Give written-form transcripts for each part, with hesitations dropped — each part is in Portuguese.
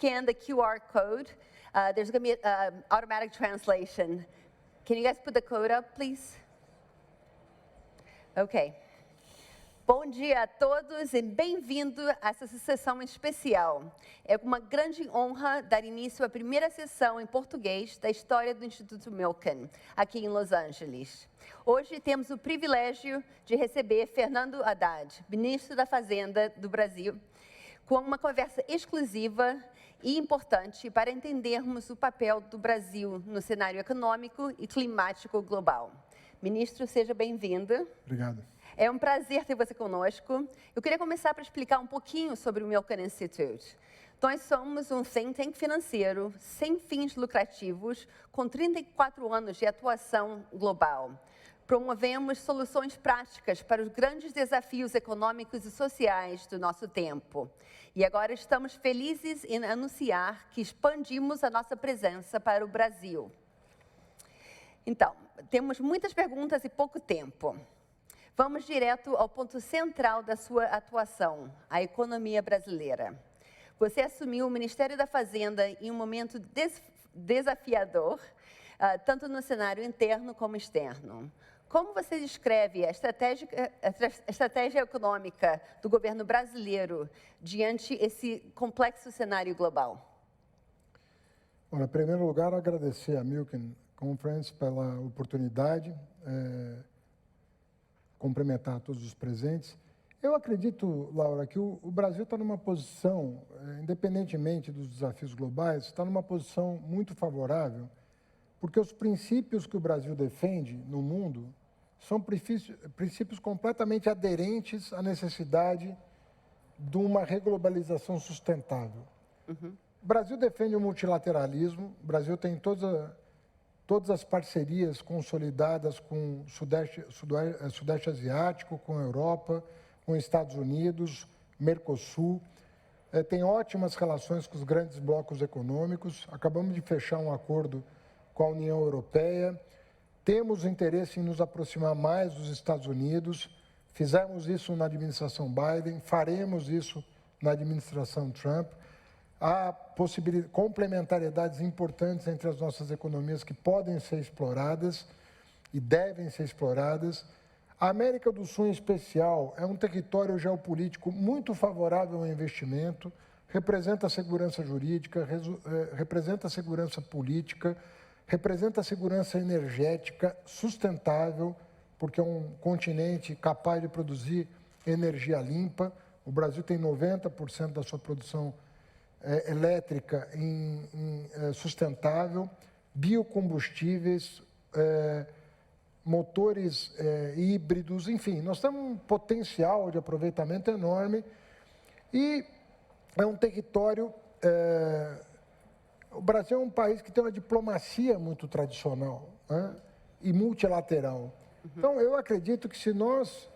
scan the QR code, there's going to be automatic translation. Can you guys put the code up, please? Okay. Bom dia a todos e bem-vindo a essa sessão especial. É uma grande honra dar início à primeira sessão em português da história do Instituto Milken, aqui em Los Angeles. Hoje temos o privilégio de receber Fernando Haddad, ministro da Fazenda do Brasil, com uma conversa exclusiva e importante para entendermos o papel do Brasil no cenário econômico e climático global. Ministro, seja bem-vindo. Obrigado. É um prazer ter você conosco. Eu queria começar para explicar um pouquinho sobre o Milken Institute. Nós somos um think tank financeiro sem fins lucrativos, com 34 anos de atuação global. Promovemos soluções práticas para os grandes desafios econômicos e sociais do nosso tempo. E agora estamos felizes em anunciar que expandimos a nossa presença para o Brasil. Então, temos muitas perguntas e pouco tempo. Vamos direto ao ponto central da sua atuação, a economia brasileira. Você assumiu o Ministério da Fazenda em um momento desafiador, tanto no cenário interno como externo. Como você descreve a estratégia econômica do governo brasileiro diante esse complexo cenário global? Bom, em primeiro lugar, agradecer à Milken Conference pela oportunidade, cumprimentar todos os presentes. Eu acredito, Laura, que o Brasil está numa posição, independentemente dos desafios globais, está numa posição muito favorável, porque os princípios que o Brasil defende no mundo são princípios completamente aderentes à necessidade de uma reglobalização sustentável. Uhum. O Brasil defende o multilateralismo, o Brasil tem todas as parcerias consolidadas com o Sudeste Asiático, com a Europa, com os Estados Unidos, Mercosul. Tem ótimas relações com os grandes blocos econômicos. Acabamos de fechar um acordo com a União Europeia. Temos interesse em nos aproximar mais dos Estados Unidos. Fizemos isso na administração Biden, faremos isso na administração Trump. Há complementariedades importantes entre as nossas economias que podem ser exploradas e devem ser exploradas. A América do Sul, em especial, é um território geopolítico muito favorável ao investimento, representa a segurança jurídica, representa a segurança política, representa a segurança energética sustentável, porque é um continente capaz de produzir energia limpa. O Brasil tem 90% da sua produção elétrica sustentável, biocombustíveis, motores híbridos, enfim, nós temos um potencial de aproveitamento enorme e é um território... o Brasil é um país que tem uma diplomacia muito tradicional, né, e multilateral. Uhum. Então, eu acredito que se nós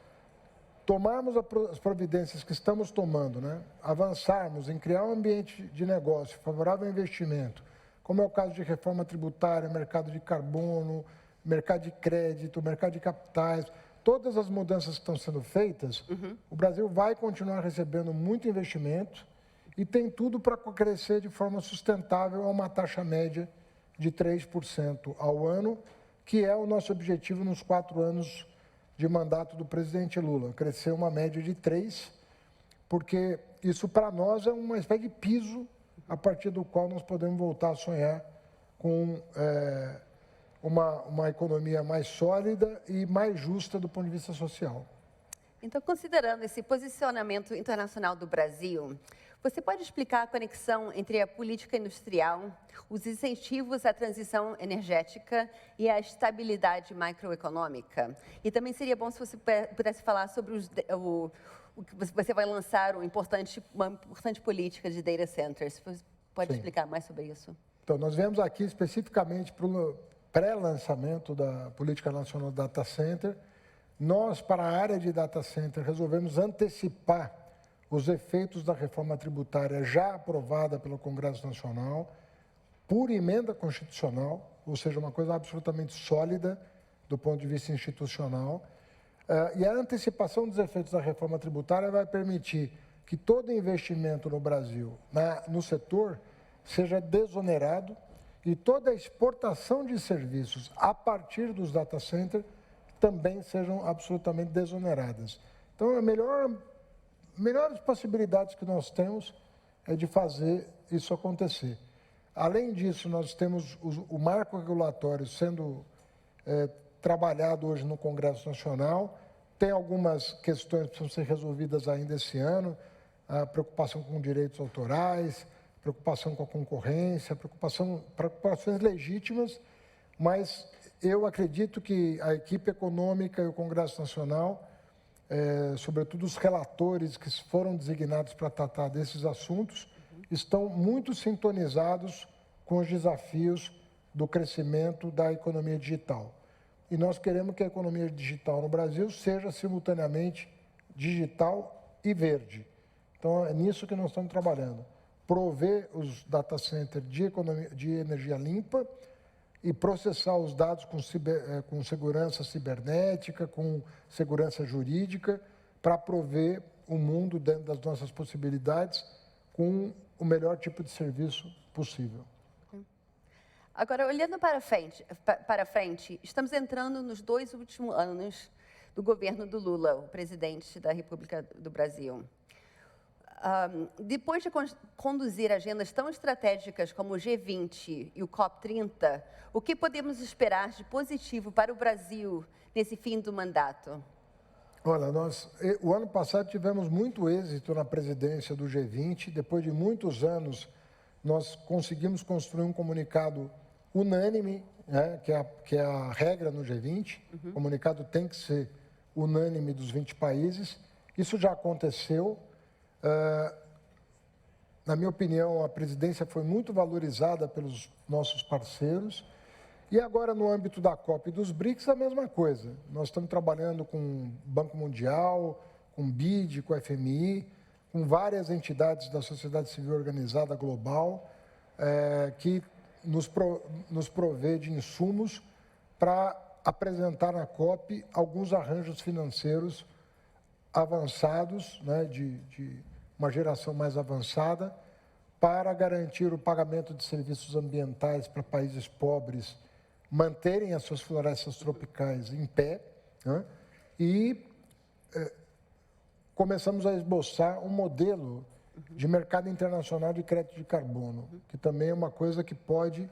tomarmos as providências que estamos tomando, né, avançarmos em criar um ambiente de negócio favorável ao investimento, como é o caso de reforma tributária, mercado de carbono, mercado de crédito, mercado de capitais, todas as mudanças que estão sendo feitas, o Brasil vai continuar recebendo muito investimento e tem tudo para crescer de forma sustentável a uma taxa média de 3% ao ano, que é o nosso objetivo nos 4 anos de mandato do presidente Lula, crescer uma média de 3%, porque isso para nós é uma espécie de piso a partir do qual nós podemos voltar a sonhar com uma economia mais sólida e mais justa do ponto de vista social. Então, considerando esse posicionamento internacional do Brasil, você pode explicar a conexão entre a política industrial, os incentivos à transição energética e a estabilidade macroeconômica? E também seria bom se você pudesse falar sobre o que você vai lançar uma importante política de data centers. Você pode Sim. explicar mais sobre isso? Então, nós viemos aqui especificamente para o pré-lançamento da Política Nacional Data Center. Nós, para a área de data center, resolvemos antecipar os efeitos da reforma tributária já aprovada pelo Congresso Nacional, por emenda constitucional, ou seja, uma coisa absolutamente sólida do ponto de vista institucional. E a antecipação dos efeitos da reforma tributária vai permitir que todo investimento no Brasil, no setor, seja desonerado e toda a exportação de serviços a partir dos data centers também sejam absolutamente desoneradas. Então, melhores possibilidades que nós temos é de fazer isso acontecer. Além disso, nós temos o marco regulatório sendo trabalhado hoje no Congresso Nacional. Tem algumas questões que precisam ser resolvidas ainda esse ano, a preocupação com direitos autorais, preocupação com a concorrência, preocupações legítimas, mas eu acredito que a equipe econômica e o Congresso Nacional, sobretudo os relatores que foram designados para tratar desses assuntos, estão muito sintonizados com os desafios do crescimento da economia digital. E nós queremos que a economia digital no Brasil seja simultaneamente digital e verde. Então, é nisso que nós estamos trabalhando. Prover os data centers de energia limpa e processar os dados com segurança cibernética, com segurança jurídica, para prover o mundo dentro das nossas possibilidades com o melhor tipo de serviço possível. Agora, olhando para frente, estamos entrando nos 2 últimos anos do governo do Lula, o presidente da República do Brasil. Depois de conduzir agendas tão estratégicas como o G20 e o COP30, o que podemos esperar de positivo para o Brasil nesse fim do mandato? Olha, o ano passado tivemos muito êxito na presidência do G20. Depois de muitos anos, nós conseguimos construir um comunicado unânime, né, que é a regra no G20. O comunicado tem que ser unânime dos 20 países. Isso já aconteceu. Na minha opinião, a presidência foi muito valorizada pelos nossos parceiros. E agora, no âmbito da COP e dos BRICS, a mesma coisa. Nós estamos trabalhando com o Banco Mundial, com o BID, com o FMI, com várias entidades da sociedade civil organizada global, que nos provê de insumos para apresentar na COP alguns arranjos financeiros avançados, né, de uma geração mais avançada, para garantir o pagamento de serviços ambientais para países pobres manterem as suas florestas tropicais em pé, né, e começamos a esboçar um modelo de mercado internacional de crédito de carbono, que também é uma coisa que pode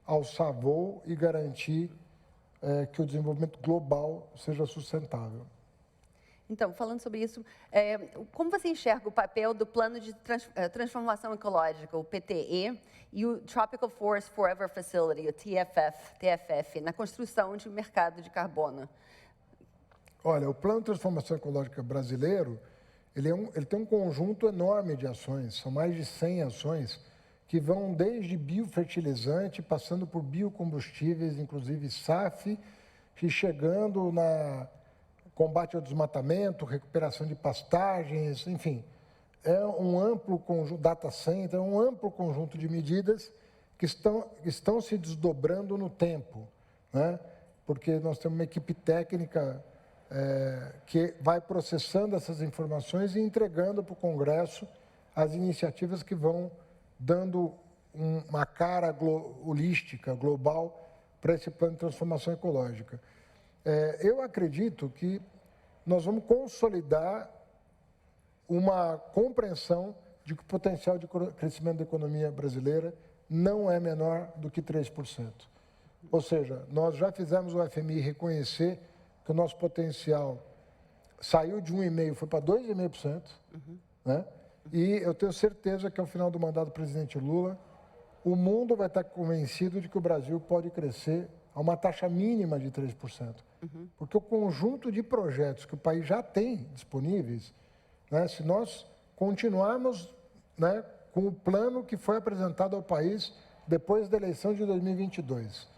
alçar voo e garantir que o desenvolvimento global seja sustentável. Então, falando sobre isso, como você enxerga o papel do Plano de Transformação Ecológica, o PTE, e o Tropical Forest Forever Facility, o TFF, na construção de um mercado de carbono? Olha, o Plano de Transformação Ecológica brasileiro, ele tem um conjunto enorme de ações, são mais de 100 ações, que vão desde biofertilizante, passando por biocombustíveis, inclusive SAF, e chegando na combate ao desmatamento, recuperação de pastagens, enfim, é um amplo conjunto, data center, é um amplo conjunto de medidas que estão se desdobrando no tempo, né? Porque nós temos uma equipe técnica que vai processando essas informações e entregando para o Congresso as iniciativas que vão dando uma cara holística, global, para esse plano de transformação ecológica. Eu acredito que nós vamos consolidar uma compreensão de que o potencial de crescimento da economia brasileira não é menor do que 3%. Ou seja, nós já fizemos o FMI reconhecer que o nosso potencial saiu de 1,5%, foi para 2,5%, né? E eu tenho certeza que ao final do mandato do presidente Lula, o mundo vai estar convencido de que o Brasil pode crescer a uma taxa mínima de 3%. Porque o conjunto de projetos que o país já tem disponíveis, né, se nós continuarmos, né, com o plano que foi apresentado ao país depois da eleição de 2022,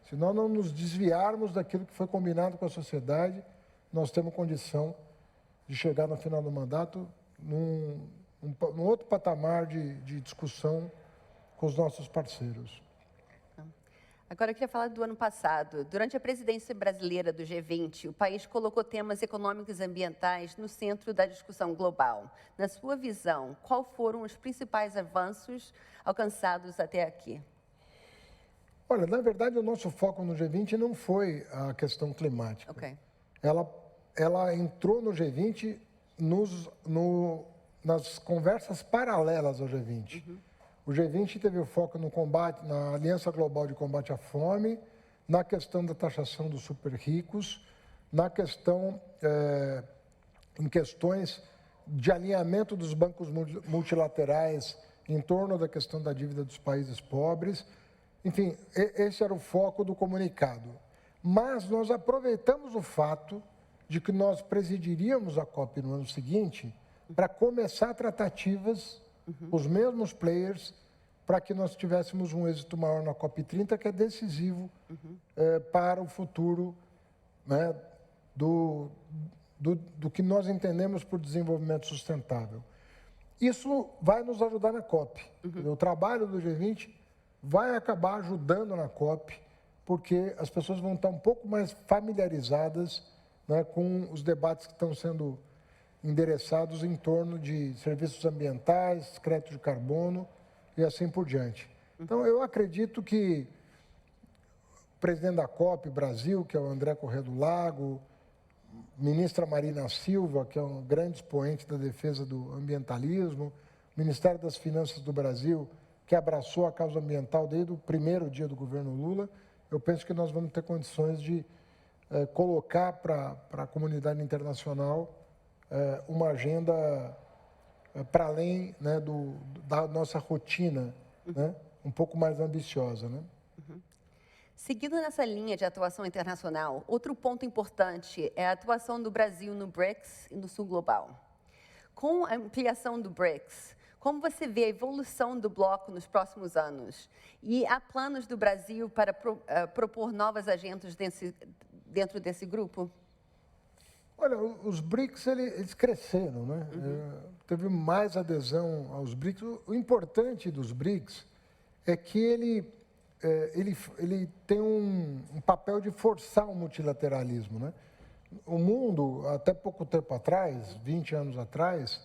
se nós não nos desviarmos daquilo que foi combinado com a sociedade, nós temos condição de chegar no final do mandato num outro patamar de discussão com os nossos parceiros. Agora eu queria falar do ano passado. Durante a presidência brasileira do G20, o país colocou temas econômicos e ambientais no centro da discussão global. Na sua visão, quais foram os principais avanços alcançados até aqui? Olha, na verdade, o nosso foco no G20 não foi a questão climática. Ok. Ela entrou no G20 nas conversas paralelas ao G20. O G20 teve o foco no combate, na Aliança Global de Combate à Fome, na questão da taxação dos super ricos, em questões de alinhamento dos bancos multilaterais em torno da questão da dívida dos países pobres. Enfim, esse era o foco do comunicado. Mas nós aproveitamos o fato de que nós presidiríamos a COP no ano seguinte para começar tratativas, os mesmos players, para que nós tivéssemos um êxito maior na COP30, que é decisivo para o futuro, né, do que nós entendemos por desenvolvimento sustentável. Isso vai nos ajudar na COP. O trabalho do G20 vai acabar ajudando na COP, porque as pessoas vão estar um pouco mais familiarizadas, né, com os debates que estão sendo endereçados em torno de serviços ambientais, crédito de carbono e assim por diante. Então, eu acredito que o presidente da COP Brasil, que é o André Corrêa do Lago, ministra Marina Silva, que é um grande expoente da defesa do ambientalismo, Ministério das Finanças do Brasil, que abraçou a causa ambiental desde o primeiro dia do governo Lula, eu penso que nós vamos ter condições de colocar para a comunidade internacional uma agenda para além, né, da nossa rotina, né, um pouco mais ambiciosa, né? Seguindo nessa linha de atuação internacional, outro ponto importante é a atuação do Brasil no BRICS e no Sul Global. Com a ampliação do BRICS, como você vê a evolução do bloco nos próximos anos? E há planos do Brasil para propor novas agendas dentro desse grupo? Olha, os BRICS, eles cresceram, né? Teve mais adesão aos BRICS. O importante dos BRICS é que ele tem um papel de forçar o multilateralismo, né? O mundo, até pouco tempo atrás, 20 anos atrás,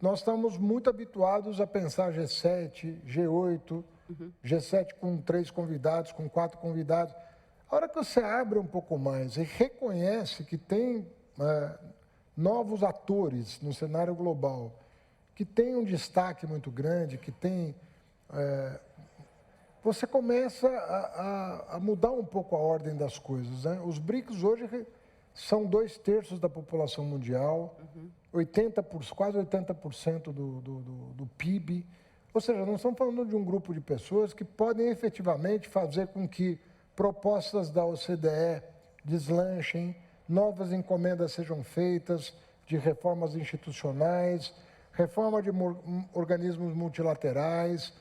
nós estamos muito habituados a pensar G7, G8, G7 com 3 convidados, com 4 convidados. A hora que você abre um pouco mais e reconhece que tem novos atores no cenário global, que tem um destaque muito grande, que tem... você começa a mudar um pouco a ordem das coisas, né? Os BRICS hoje são 2/3 da população mundial, quase 80% do PIB. Ou seja, nós estamos falando de um grupo de pessoas que podem efetivamente fazer com que propostas da OCDE deslanchem, novas encomendas sejam feitas de reformas institucionais, reforma de organismos multilaterais.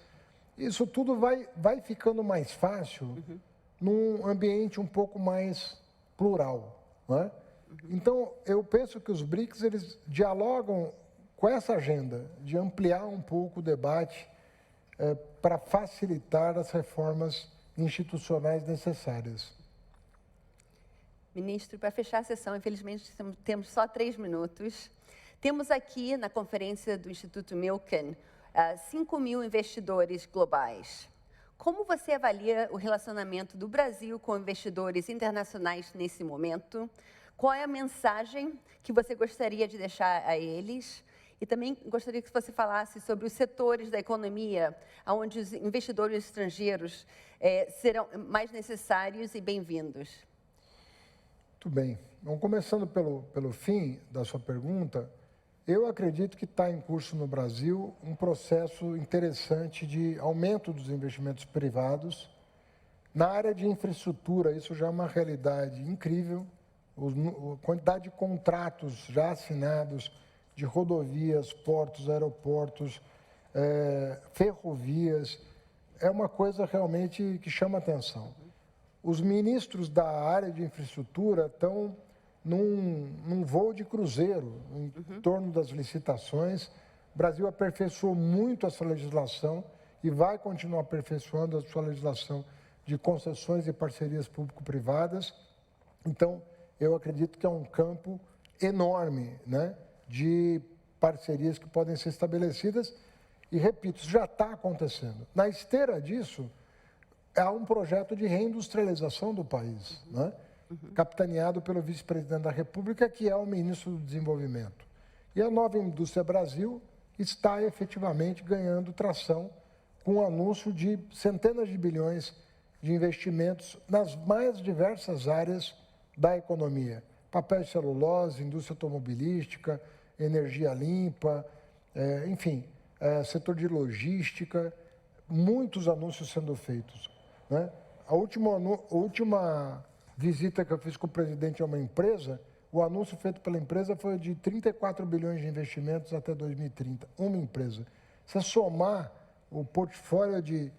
Isso tudo vai ficando mais fácil num ambiente um pouco mais plural, né? Então, eu penso que os BRICS, eles dialogam com essa agenda de ampliar um pouco o debate para facilitar as reformas institucionais necessárias. Ministro, para fechar a sessão, infelizmente temos só 3 minutos. Temos aqui na conferência do Instituto Milken 5.000 investidores globais. Como você avalia o relacionamento do Brasil com investidores internacionais nesse momento? Qual é a mensagem que você gostaria de deixar a eles? E também gostaria que você falasse sobre os setores da economia onde os investidores estrangeiros serão mais necessários e bem-vindos. Muito bem. Então, começando pelo fim da sua pergunta, eu acredito que está em curso no Brasil um processo interessante de aumento dos investimentos privados. Na área de infraestrutura, isso já é uma realidade incrível. A quantidade de contratos já assinados de rodovias, portos, aeroportos, ferrovias, é uma coisa realmente que chama atenção. Os ministros da área de infraestrutura estão num voo de cruzeiro em torno das licitações. O Brasil aperfeiçoou muito a sua legislação e vai continuar aperfeiçoando a sua legislação de concessões e parcerias público-privadas. Então, eu acredito que é um campo enorme, né, de parcerias que podem ser estabelecidas. E, repito, isso já está acontecendo. Na esteira disso, há um projeto de reindustrialização do país, né, capitaneado pelo vice-presidente da República, que é o ministro do Desenvolvimento. E a Nova Indústria Brasil está efetivamente ganhando tração com o anúncio de centenas de bilhões de investimentos nas mais diversas áreas da economia. Papel e celulose, indústria automobilística, energia limpa, enfim, setor de logística, muitos anúncios sendo feitos, né? A última visita que eu fiz com o presidente a uma empresa, o anúncio feito pela empresa foi de 34 bilhões de investimentos até 2030, uma empresa. Se somar o portfólio de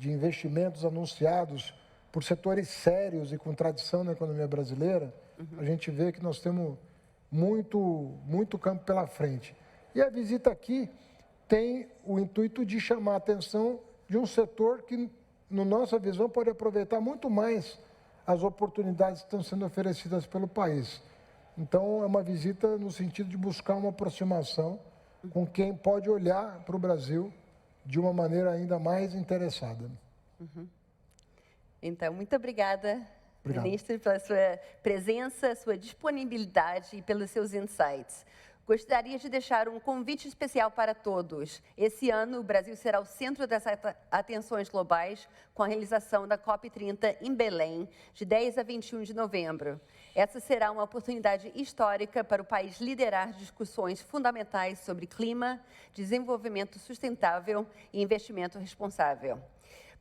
investimentos anunciados por setores sérios e com tradição na economia brasileira, a gente vê que nós temos muito campo pela frente. E a visita aqui tem o intuito de chamar a atenção de um setor que, na nossa visão, pode aproveitar muito mais as oportunidades que estão sendo oferecidas pelo país. Então, é uma visita no sentido de buscar uma aproximação com quem pode olhar para o Brasil de uma maneira ainda mais interessada. Então, muito obrigada, ministro, pela sua presença, sua disponibilidade e pelos seus insights. Gostaria de deixar um convite especial para todos. Esse ano, o Brasil será o centro das atenções globais com a realização da COP30 em Belém, de 10 a 21 de novembro. Essa será uma oportunidade histórica para o país liderar discussões fundamentais sobre clima, desenvolvimento sustentável e investimento responsável.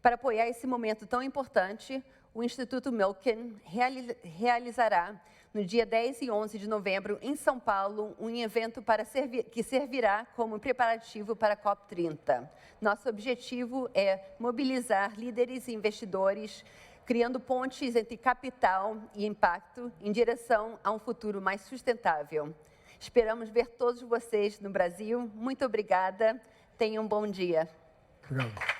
Para apoiar esse momento tão importante, o Instituto Milken realizará, no dia 10 e 11 de novembro, em São Paulo, um evento que servirá como preparativo para a COP30. Nosso objetivo é mobilizar líderes e investidores, criando pontes entre capital e impacto em direção a um futuro mais sustentável. Esperamos ver todos vocês no Brasil. Muito obrigada. Tenham um bom dia. Obrigado.